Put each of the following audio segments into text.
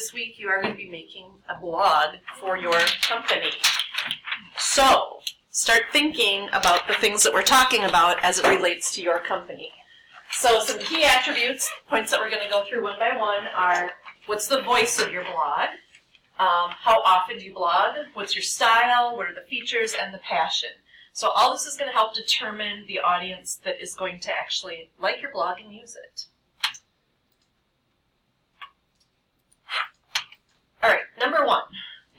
this week you are going to be making a blog for your company. So, start thinking about the things that we're talking about as it relates to your company. So some key attributes, points that we're going to go through one by one are, what's the voice of your blog? How often do you blog? What's your style? What are the features and the passion? So all this is going to help determine the audience that is going to actually like your blog and use it. All right, number one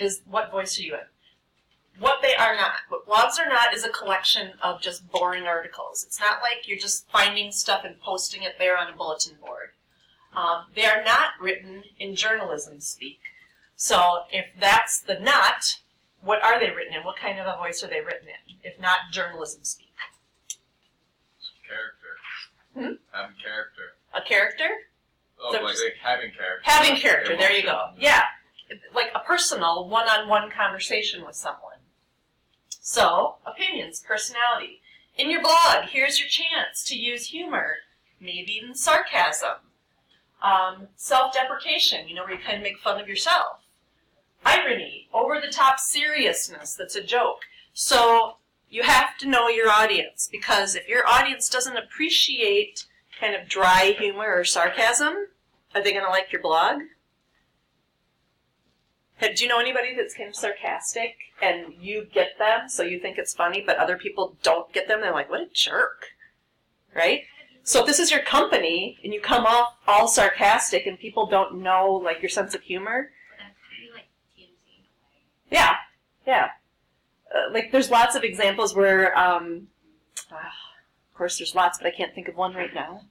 is what voice are you in? What they are not. What blogs are not is a collection of just boring articles. It's not like you're just finding stuff and posting it there on a bulletin board. They are not written in journalism speak. So if that's the not, what are they written in? What kind of a voice are they written in, if not journalism speak? Character. Having character. A character? Oh, So like having character. Having character, there you go. Yeah, like a personal, one-on-one conversation with someone. So, opinions, personality. In your blog, here's your chance to use humor, maybe even sarcasm. Self-deprecation, where you kind of make fun of yourself. Irony, over-the-top seriousness that's a joke. So, you have to know your audience, because if your audience doesn't appreciate kind of dry humor or sarcasm, are they going to like your blog? Do you know anybody that's kind of sarcastic and you get them, so you think it's funny, but other people don't get them? They're like, what a jerk, right? So if this is your company and you come off all sarcastic and people don't know like your sense of humor, That's pretty like TMZ. yeah. Like there's lots of examples where, of course there's lots, but I can't think of one right now,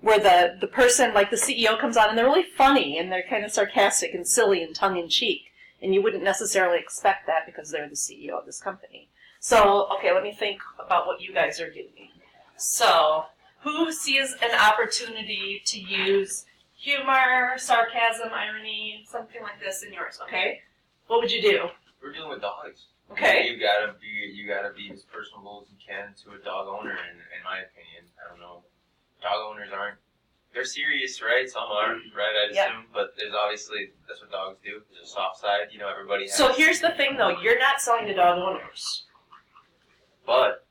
where the person, like the CEO comes on and they're really funny and they're kind of sarcastic and silly and tongue-in-cheek. And you wouldn't necessarily expect that because they're the CEO of this company. So, okay, let me think about what you guys are doing. So, who sees an opportunity to use humor, sarcasm, irony, something like this in yours, okay? What would you do? We're dealing with dogs. Okay. You gotta be as personable as you can to a dog owner, in my opinion. I don't know. Dog owners they're serious, right? Some aren't, right? I'd assume. But there's obviously, that's what dogs do. There's a soft side, everybody has. So here's the thing though, you're not selling to dog owners. But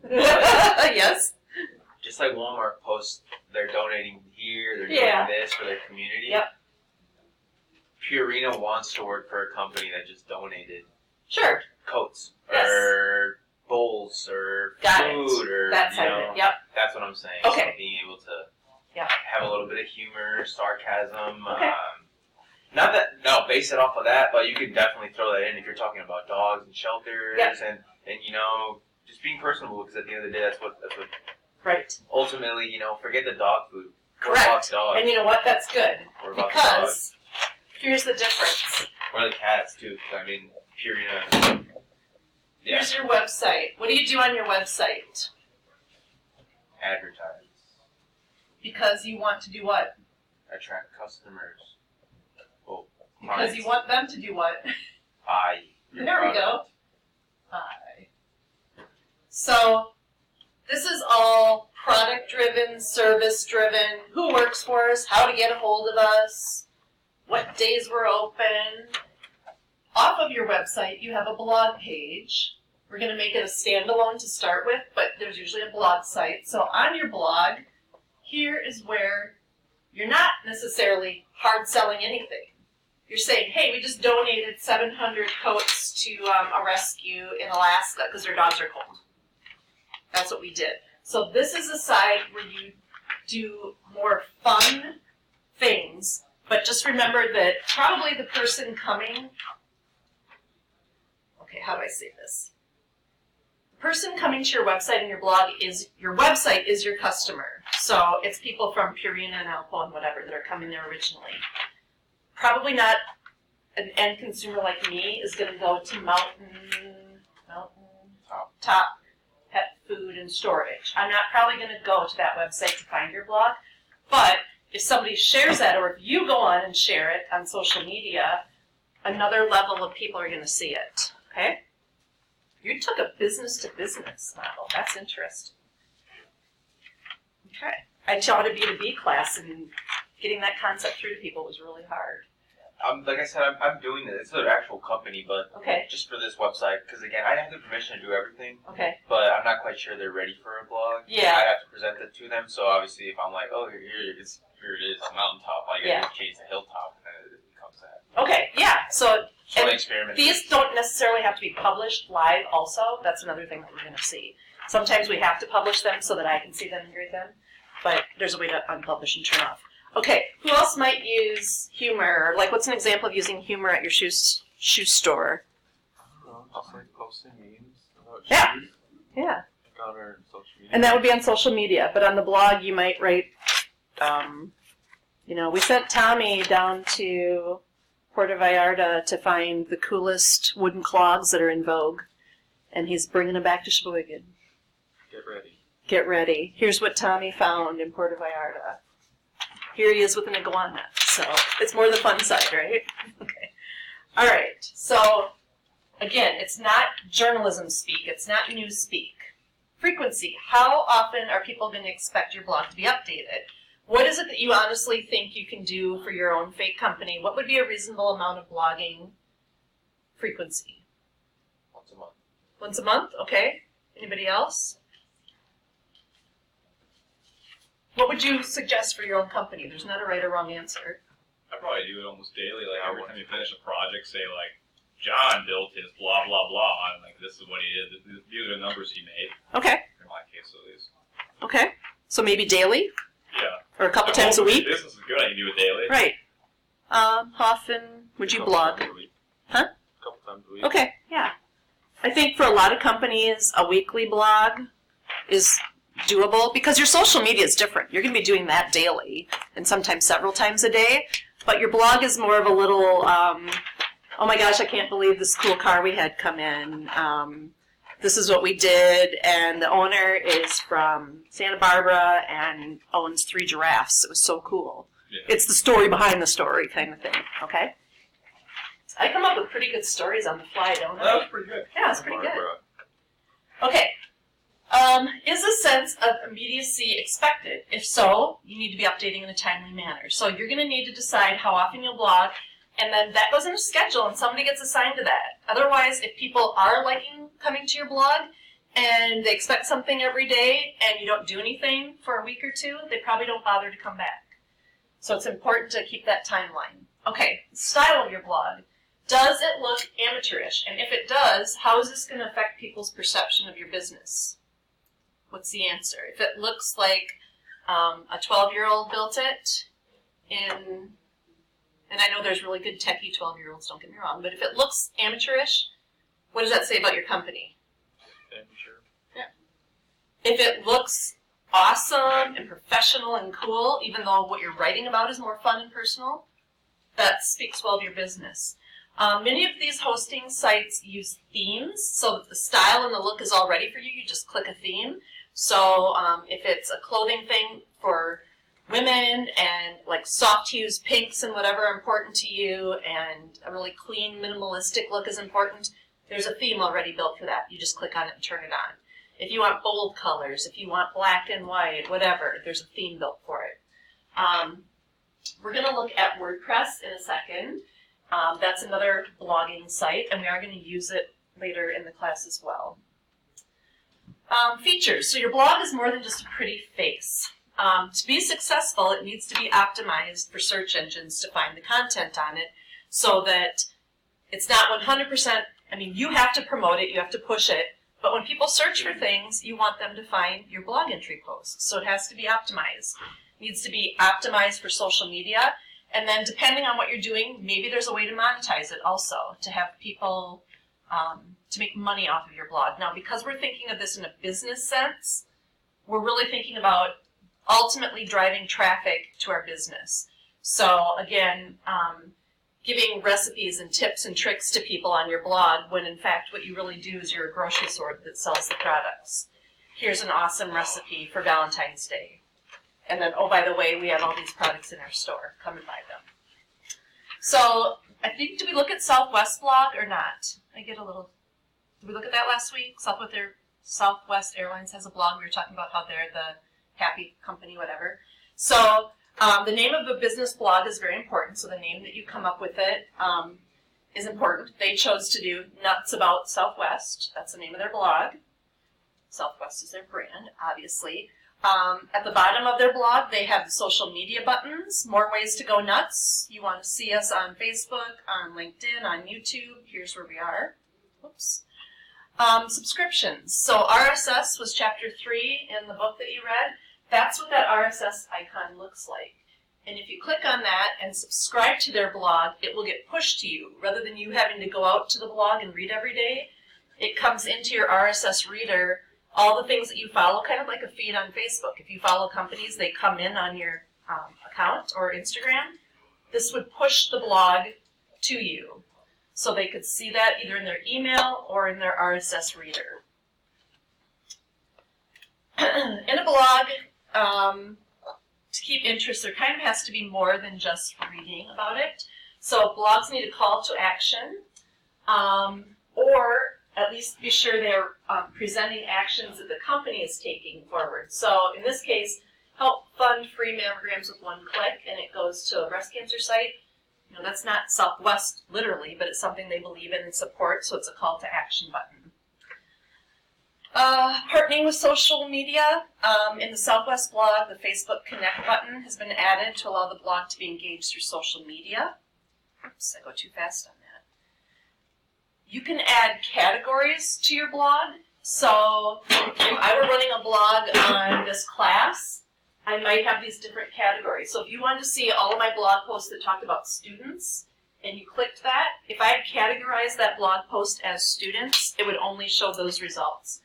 Yes? just like Walmart posts, they're donating here, they're Yeah. doing this for their community. Yep. Purina wants to work for a company that just donated Sure. coats Yes. or bowls or Got food it. or That side of it, yep. That's what I'm saying. Okay. So being able to Yeah. have a little bit of humor, sarcasm. Okay. Base it off of that, but you can definitely throw that in if you're talking about dogs and shelters Yep. and just being personable, because at the end of the day, that's what Right. ultimately, forget the dog food. We're Correct. about dogs. And you know what? That's good. We're about the dogs. Because here's the difference. Or the cats too. 'Cause, I mean, Purina. Yeah. Here's your website. What do you do on your website? Advertise. Because you want to do what? Attract customers. Well, Because you want them to do what? buy. your There we product. go. Hi. So, this is all product-driven, service-driven, who works for us, how to get a hold of us, what days we're open. Off of your website, you have a blog page. We're going to make it a standalone to start with, but there's usually a blog site. So on your blog, here is where you're not necessarily hard selling anything. You're saying, hey, we just donated 700 coats to a rescue in Alaska because their dogs are cold. That's what we did. So this is a side where you do more fun things, but just remember that probably the person coming, okay, how do I say this? The person coming to your website and your blog is, your website is your customer. So it's people from Purina and Alpo and whatever that are coming there originally. Probably not an end consumer like me is going to go to Mountain Top Pet Food and Storage. I'm not probably going to go to that website to find your blog, but if somebody shares that, or if you go on and share it on social media, another level of people are going to see it, okay? You took a business-to-business model. That's interesting. Okay. I taught a B2B class and getting that concept through to people was really hard. Like I said, I'm doing this. It's an actual company, but Okay. just for this website, because again, I have the permission to do everything, Okay. but I'm not quite sure they're ready for a blog. Yeah. I have to present it to them. So obviously, if I'm like, oh, here it is, mountaintop, I Yeah. gotta change the hilltop, and then it becomes that. Okay. Yeah. So So And I experiment. these don't necessarily have to be published live. Also, that's another thing that we're going to see. Sometimes we have to publish them so that I can see them and grade them, but there's a way to unpublish and turn off. Okay, who else might use humor? Like, what's an example of using humor at your shoe store? I don't know, just like posting memes about Yeah. shoes, Yeah, like on our social media. and that would be on social media. But on the blog, you might write, we sent Tommy down to Puerto Vallarta to find the coolest wooden clogs that are in vogue, and he's bringing them back to Sheboygan. Get ready. Get ready. Here's what Tommy found in Puerto Vallarta. Here he is with an iguana. So it's more the fun side, right? Okay. All right. So again, it's not journalism speak. It's not news speak. Frequency. How often are people going to expect your blog to be updated? What is it that you honestly think you can do for your own fake company? What would be a reasonable amount of blogging frequency? Once a month. Once a month? Okay. Anybody else? What would you suggest for your own company? There's not a right or wrong answer. I probably do it almost daily. Like Yeah, every time you finish a project, say like, John built his blah blah blah, and like this is what he did. These are the numbers he made. Okay. In my case, at least. Okay. So maybe daily Yeah. or a couple times a If week? business is good, I can do it daily. Right. How often would you blog? Times a week. Huh? A couple times a week. Okay, yeah. I think for a lot of companies, a weekly blog is doable because your social media is different. You're going to be doing that daily and sometimes several times a day. But your blog is more of a little, oh my gosh, I can't believe this cool car we had come in. This is what we did, and the owner is from Santa Barbara and owns 3 giraffes. It was so cool. Yeah. It's the story behind the story kind of thing, okay? I come up with pretty good stories on the fly, don't That I? was pretty good. Yeah, it's pretty good. Barbara. Okay. Is a sense of immediacy expected? If so, you need to be updating in a timely manner. So you're going to need to decide how often you'll blog, and then that goes in a schedule, and somebody gets assigned to that. Otherwise, if people are liking coming to your blog, and they expect something every day, and you don't do anything for a week or two, they probably don't bother to come back. So it's important to keep that timeline. Okay, style of your blog. Does it look amateurish? And if it does, how is this going to affect people's perception of your business? What's the answer? If it looks like a 12-year-old built it and I know there's really good techie 12-year-olds, don't get me wrong, but if it looks amateurish, what does that say about your company? Amateur. If it looks awesome and professional and cool, even though what you're writing about is more fun and personal, that speaks well of your business. Many of these hosting sites use themes, so that the style and the look is all ready for you. You just click a theme. So if it's a clothing thing for women and like soft hues, pinks and whatever are important to you, and a really clean, minimalistic look is important, there's a theme already built for that. You just click on it and turn it on. If you want bold colors, if you want black and white, whatever, there's a theme built for it. We're going to look at WordPress in a second. That's another blogging site, and we are going to use it later in the class as well. Features. So your blog is more than just a pretty face. To be successful, it needs to be optimized for search engines to find the content on it so that it's not 100%, I mean, you have to promote it, you have to push it, but when people search for things, you want them to find your blog entry posts. So it has to be optimized. It needs to be optimized for social media. And then depending on what you're doing, maybe there's a way to monetize it also, to have people, to make money off of your blog. Now, because we're thinking of this in a business sense, we're really thinking about ultimately driving traffic to our business. So again, giving recipes and tips and tricks to people on your blog when in fact what you really do is you're a grocery store that sells the products. Here's an awesome recipe for Valentine's Day. And then, oh, by the way, we have all these products in our store. Come and buy them. So, I think, did we look at Southwest blog or not? Did we look at that last week? Southwest Airlines has a blog. We were talking about how they're the happy company, whatever. So, The name of a business blog is very important, so the name that you come up with it is important. They chose to do Nuts About Southwest. That's the name of their blog. Southwest is their brand, obviously. At the bottom of their blog, they have the social media buttons, more ways to go nuts. You want to see us on Facebook, on LinkedIn, on YouTube. Here's where we are. Oops. Subscriptions. So RSS was chapter 3 in the book that you read. That's what that RSS icon looks like. And if you click on that and subscribe to their blog, it will get pushed to you. Rather than you having to go out to the blog and read every day, it comes into your RSS reader, all the things that you follow, kind of like a feed on Facebook. If you follow companies, they come in on your account or Instagram. This would push the blog to you. So they could see that either in their email or in their RSS reader. In a blog, to keep interest, there kind of has to be more than just reading about it. So blogs need a call to action, or at least be sure they're presenting actions that the company is taking forward. So in this case, help fund free mammograms with one click, and it goes to a breast cancer site. You know, that's not Southwest literally, but it's something they believe in and support, so it's a call to action button. Partnering with social media. In the Southwest blog, the Facebook Connect button has been added to allow the blog to be engaged through social media. Oops, I go too fast on that. You can add categories to your blog. So if I were running a blog on this class, I might have these different categories. So if you wanted to see all of my blog posts that talked about students, and you clicked that, if I had categorized that blog post as students, it would only show those results.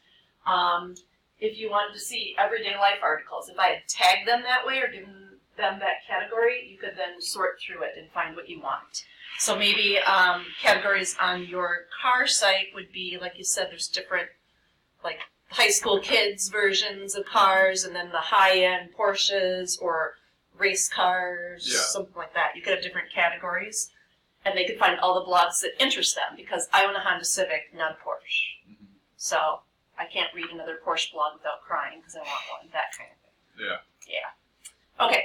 If you wanted to see everyday life articles, if I had tagged them that way or given them that category, you could then sort through it and find what you want. So maybe categories on your car site would be, like you said, there's different, like high school kids versions of cars, and then the high-end Porsches or race cars, something like that. You could have different categories, and they could find all the blogs that interest them, because I own a Honda Civic, not a Porsche. Mm-hmm. So I can't read another Porsche blog without crying because I want one, that kind of thing. Yeah. Okay.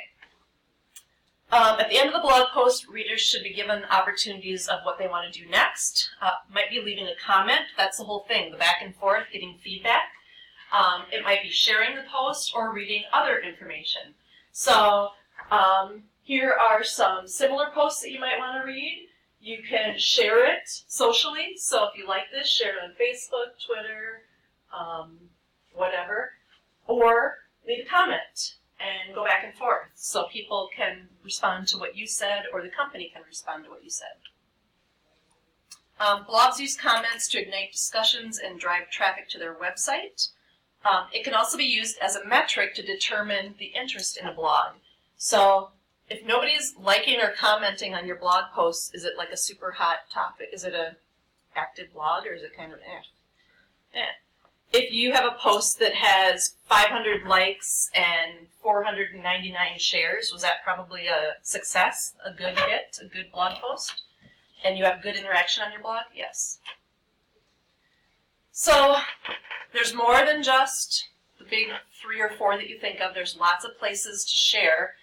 At the end of the blog post, readers should be given opportunities of what they want to do next. Might be leaving a comment. That's the whole thing, the back and forth, getting feedback. It might be sharing the post or reading other information. So here are some similar posts that you might want to read. You can share it socially. So if you like this, share it on Facebook, Twitter, whatever. Or leave a comment and go back and forth so people can respond to what you said, or the company can respond to what you said. Blogs use comments to ignite discussions and drive traffic to their website. It can also be used as a metric to determine the interest in a blog. So if nobody's liking or commenting on your blog posts, is it like a super hot topic? Is it an active blog, or is it kind of If you have a post that has 500 likes and 499 shares, was that probably a success, a good hit, a good blog post? And you have good interaction on your blog? Yes. So there's more than just the big 3 or 4 that you think of. There's lots of places to share.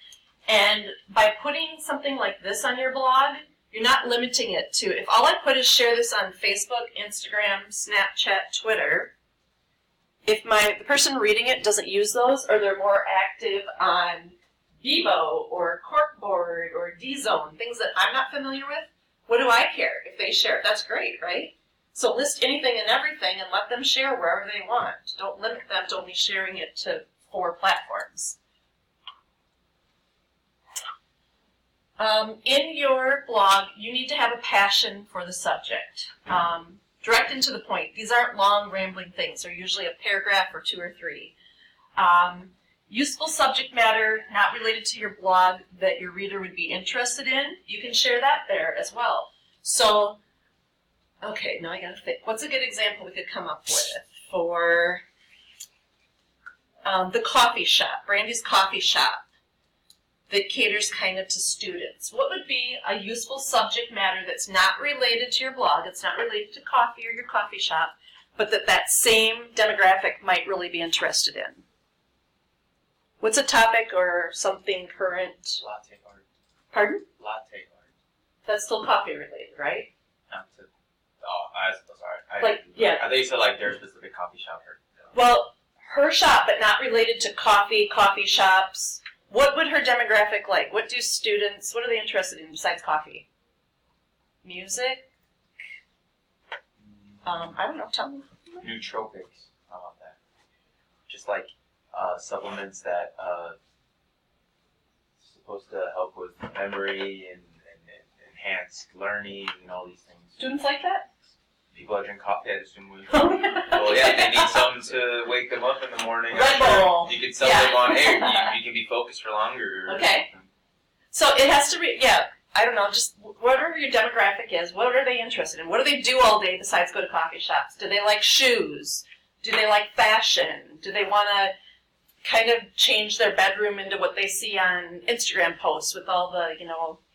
And by putting something like this on your blog, you're not limiting it to, if all I put is share this on Facebook, Instagram, Snapchat, Twitter, if the person reading it doesn't use those, or they're more active on Bebo or Corkboard or D-Zone, things that I'm not familiar with, what do I care if they share it? That's great, right? So list anything and everything and let them share wherever they want. Don't limit them to only sharing it to 4 platforms. In your blog, you need to have a passion for the subject. Direct and to the point. These aren't long, rambling things. They're usually a paragraph or 2 or 3. Useful subject matter not related to your blog that your reader would be interested in, you can share that there as well. So, okay, now I gotta think. What's a good example we could come up with for the coffee shop, Brandy's Coffee Shop, that caters kind of to students? What would be a useful subject matter that's not related to your blog, it's not related to coffee or your coffee shop, but that same demographic might really be interested in? What's a topic or something current? Latte art. Pardon? Latte art. That's still coffee related, right? Not to. Oh, sorry. Like, yeah. I think you said like their specific coffee shop. Or, Well, her shop, but not related to coffee shops. What would her demographic like? What are they interested in besides coffee? Music? I don't know, tell me. nootropics. How about that? Just like supplements that supposed to help with memory and enhance learning and all these things. Students like that? People that drink coffee, I assume would. Well, yeah, they need something to wake them up in the morning. Red Bull. You could sell Yeah. them on air. You can be focused for longer. Okay. So it has to be, yeah, I don't know, just whatever your demographic is, what are they interested in? What do they do all day besides go to coffee shops? Do they like shoes? Do they like fashion? Do they want to kind of change their bedroom into what they see on Instagram posts with all the,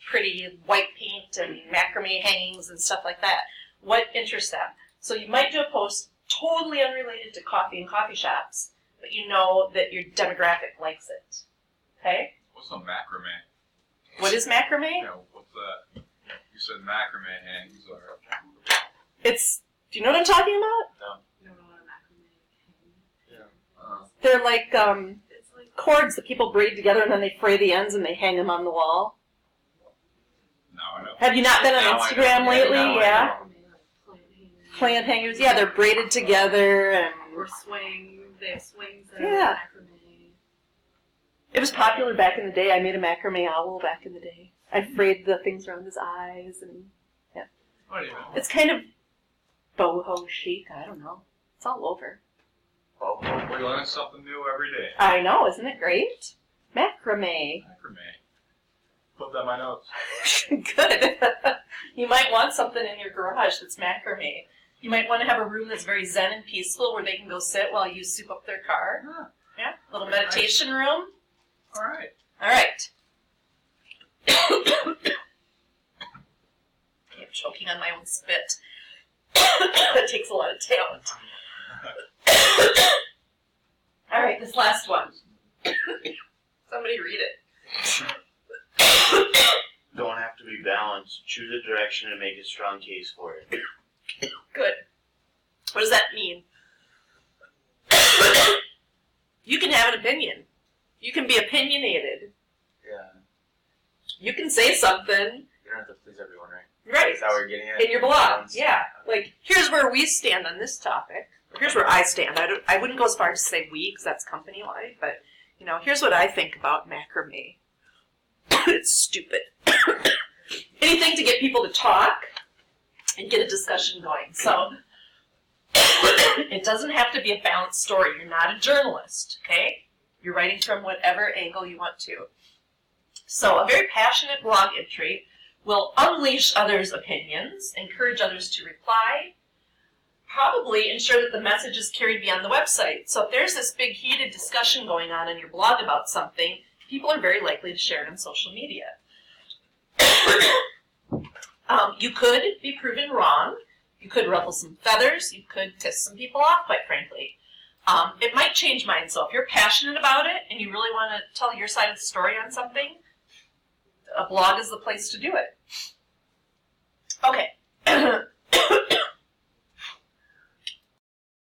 pretty white paint and macrame hangings and stuff like that? What interests them? So you might do a post totally unrelated to coffee and coffee shops, but you know that your demographic likes it. Okay? What's a macrame? What is macrame? Yeah, what's that? You said macrame hangs or It's, do you know what I'm talking about? You don't know what a macrame is. They're like It's like cords that people braid together and then they fray the ends and they hang them on the wall. no, I know. Have you not been on Now I Instagram know. lately? Now I Yeah. know. macrame, like plant Plant hangers. Yeah, they're braided together and or swing. They have swings that Yeah. are macrame. it was popular back in the day. I made a macrame owl back in the day. I frayed the things around his eyes and What do you know? it's kind of boho chic. I don't know. It's all over. Well, We learn something new every day. I know, isn't it great? Macrame. Macrame. Put that in my notes. Good. You might want something in your garage that's macrame. You might want to have a room that's very zen and peaceful where they can go sit while you soup up their car. Huh. Yeah, little meditation room. All right. All right. I'm choking on my own spit. That takes a lot of talent. All right, this last one. Somebody read it. Don't have to be balanced. Choose a direction and make a strong case for it. Good. What does that mean? You can have an opinion. You can be opinionated. yeah. You can say something. You don't have to please everyone, right? Right. That's how we're getting at. In your blog. Yeah. Like, here's where we stand on this topic. Or here's where I stand. I wouldn't go as far as to say we, because that's company-wide, but, here's what I think about macrame. It's stupid. Anything to get people to talk and get a discussion going. So, it doesn't have to be a balanced story. You're not a journalist, okay? You're writing from whatever angle you want to. So, a very passionate blog entry will unleash others' opinions, encourage others to reply, probably ensure that the message is carried beyond the website. So if there's this big heated discussion going on in your blog about something, people are very likely to share it on social media. You could be proven wrong. You could ruffle some feathers. You could piss some people off, quite frankly. It might change mine. So if you're passionate about it and you really want to tell your side of the story on something, a blog is the place to do it. Okay.